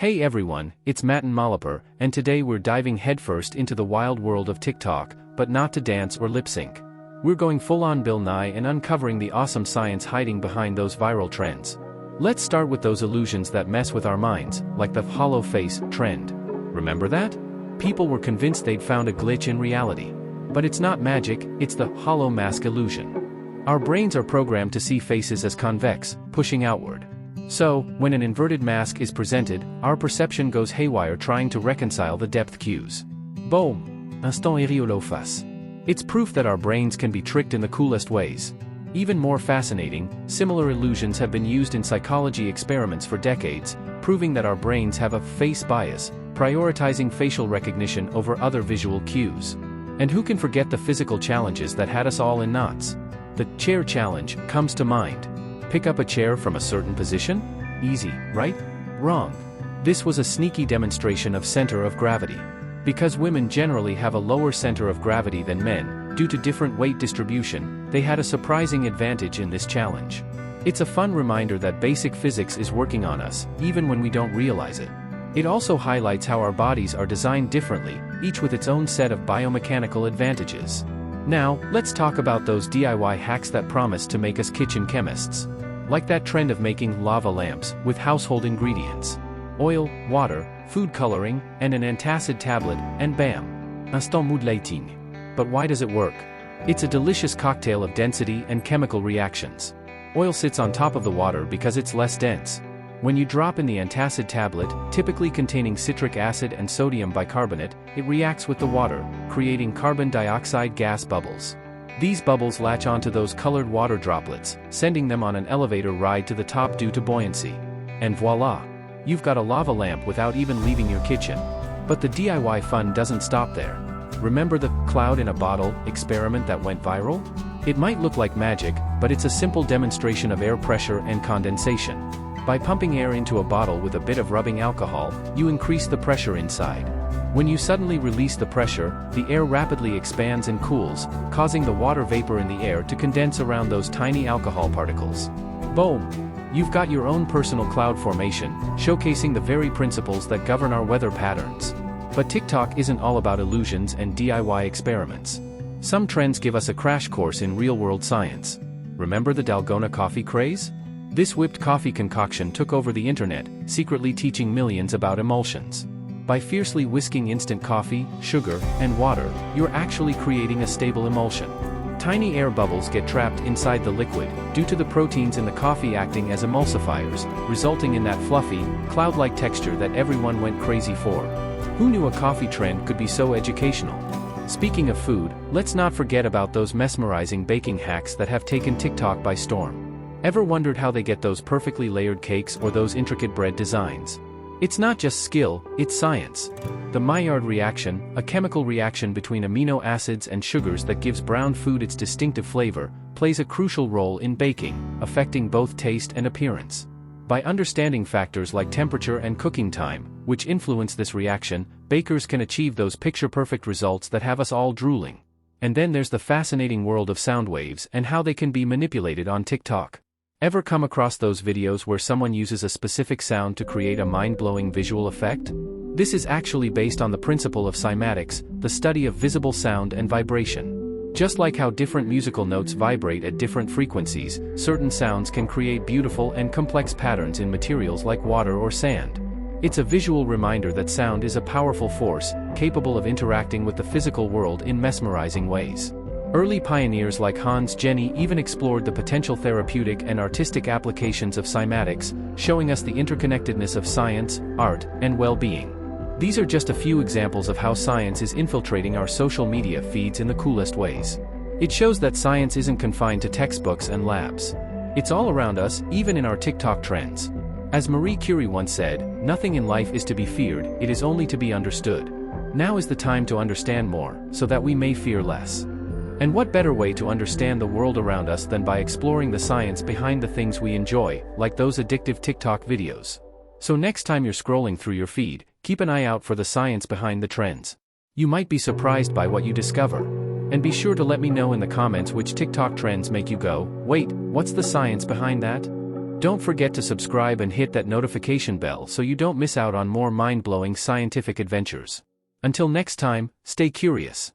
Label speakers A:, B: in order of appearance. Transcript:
A: Hey everyone, it's Matan Malapur, and today we're diving headfirst into the wild world of TikTok, but not to dance or lip sync. We're going full-on Bill Nye and uncovering the awesome science hiding behind those viral trends. Let's start with those illusions that mess with our minds, like the hollow face trend. Remember that? People were convinced they'd found a glitch in reality. But it's not magic, it's the hollow mask illusion. Our brains are programmed to see faces as convex, pushing outward. So, when an inverted mask is presented, our perception goes haywire trying to reconcile the depth cues. Boom! Instant Iriolo face. It's proof that our brains can be tricked in the coolest ways. Even more fascinating, similar illusions have been used in psychology experiments for decades, proving that our brains have a face bias, prioritizing facial recognition over other visual cues. And who can forget the physical challenges that had us all in knots? The chair challenge comes to mind. Pick up a chair from a certain position? Easy, right? Wrong. This was a sneaky demonstration of center of gravity. Because women generally have a lower center of gravity than men, due to different weight distribution, they had a surprising advantage in this challenge. It's a fun reminder that basic physics is working on us, even when we don't realize it. It also highlights how our bodies are designed differently, each with its own set of biomechanical advantages. Now, let's talk about those DIY hacks that promise to make us kitchen chemists. Like that trend of making lava lamps with household ingredients. Oil, water, food coloring, and an antacid tablet, and bam! Instant mood lighting. But why does it work? It's a delicious cocktail of density and chemical reactions. Oil sits on top of the water because it's less dense. When you drop in the antacid tablet, typically containing citric acid and sodium bicarbonate, it reacts with the water, creating carbon dioxide gas bubbles. These bubbles latch onto those colored water droplets, sending them on an elevator ride to the top due to buoyancy. And voila! You've got a lava lamp without even leaving your kitchen. But the DIY fun doesn't stop there. Remember the cloud in a bottle experiment that went viral? It might look like magic, but it's a simple demonstration of air pressure and condensation. By pumping air into a bottle with a bit of rubbing alcohol, you increase the pressure inside. When you suddenly release the pressure, the air rapidly expands and cools, causing the water vapor in the air to condense around those tiny alcohol particles. Boom! You've got your own personal cloud formation, showcasing the very principles that govern our weather patterns. But TikTok isn't all about illusions and DIY experiments. Some trends give us a crash course in real-world science. Remember the Dalgona coffee craze? This whipped coffee concoction took over the internet, secretly teaching millions about emulsions. By fiercely whisking instant coffee, sugar, and water, you're actually creating a stable emulsion. Tiny air bubbles get trapped inside the liquid, due to the proteins in the coffee acting as emulsifiers, resulting in that fluffy, cloud-like texture that everyone went crazy for. Who knew a coffee trend could be so educational? Speaking of food, let's not forget about those mesmerizing baking hacks that have taken TikTok by storm. Ever wondered how they get those perfectly layered cakes or those intricate bread designs? It's not just skill, it's science. The Maillard reaction, a chemical reaction between amino acids and sugars that gives brown food its distinctive flavor, plays a crucial role in baking, affecting both taste and appearance. By understanding factors like temperature and cooking time, which influence this reaction, bakers can achieve those picture-perfect results that have us all drooling. And then there's the fascinating world of sound waves and how they can be manipulated on TikTok. Ever come across those videos where someone uses a specific sound to create a mind-blowing visual effect? This is actually based on the principle of cymatics, the study of visible sound and vibration. Just like how different musical notes vibrate at different frequencies, certain sounds can create beautiful and complex patterns in materials like water or sand. It's a visual reminder that sound is a powerful force, capable of interacting with the physical world in mesmerizing ways. Early pioneers like Hans Jenny even explored the potential therapeutic and artistic applications of cymatics, showing us the interconnectedness of science, art, and well-being. These are just a few examples of how science is infiltrating our social media feeds in the coolest ways. It shows that science isn't confined to textbooks and labs. It's all around us, even in our TikTok trends. As Marie Curie once said, "Nothing in life is to be feared, it is only to be understood." Now is the time to understand more, so that we may fear less. And what better way to understand the world around us than by exploring the science behind the things we enjoy, like those addictive TikTok videos. So next time you're scrolling through your feed, keep an eye out for the science behind the trends. You might be surprised by what you discover. And be sure to let me know in the comments which TikTok trends make you go, "Wait, what's the science behind that?" Don't forget to subscribe and hit that notification bell so you don't miss out on more mind-blowing scientific adventures. Until next time, stay curious.